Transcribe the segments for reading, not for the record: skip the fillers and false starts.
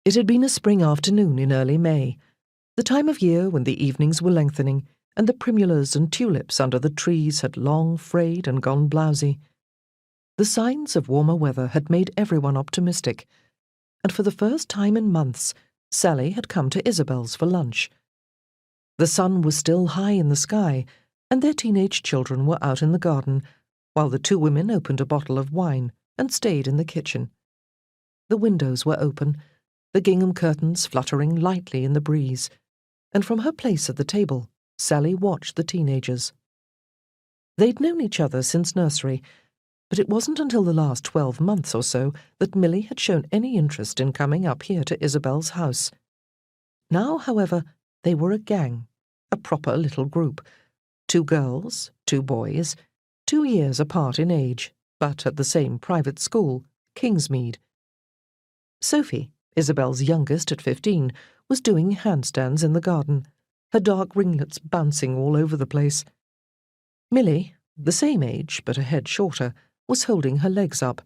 It had been a spring afternoon in early May, the time of year when the evenings were lengthening and the primulas and tulips under the trees had long frayed and gone blousy. The signs of warmer weather had made everyone optimistic, and for the first time in months, Sally had come to Isabel's for lunch. The sun was still high in the sky, and their teenage children were out in the garden, while the two women opened a bottle of wine and stayed in the kitchen. The windows were open, the gingham curtains fluttering lightly in the breeze, and from her place at the table, Sally watched the teenagers. They'd known each other since nursery, but it wasn't until the last 12 months or so that Milly had shown any interest in coming up here to Isabel's house. Now, however, they were a gang, a proper little group, 2 girls, 2 boys, 2 years apart in age, but at the same private school, Kingsmead. Sophie, Isabel's youngest at 15, was doing handstands in the garden, her dark ringlets bouncing all over the place. Milly, the same age but a head shorter, was holding her legs up.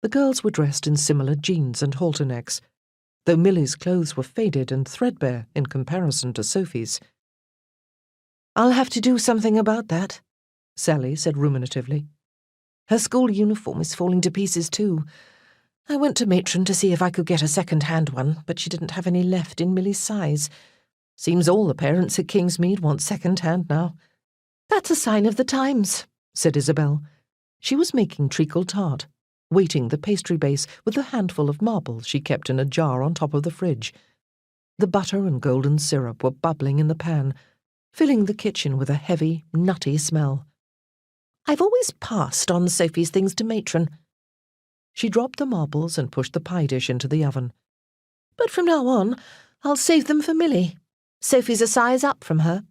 The girls were dressed in similar jeans and halter necks, though Milly's clothes were faded and threadbare in comparison to Sophie's. "I'll have to do something about that," Sally said ruminatively. "Her school uniform is falling to pieces too. I went to Matron to see if I could get a second-hand one, but she didn't have any left in Milly's size. Seems all the parents at Kingsmead want second-hand now." "That's a sign of the times," said Isabel. She was making treacle tart, weighting the pastry base with a handful of marbles she kept in a jar on top of the fridge. The butter and golden syrup were bubbling in the pan, filling the kitchen with a heavy, nutty smell. "I've always passed on Sophie's things to Matron." She dropped the marbles and pushed the pie dish into the oven. "But from now on, I'll save them for Milly. Sophie's a size up from her,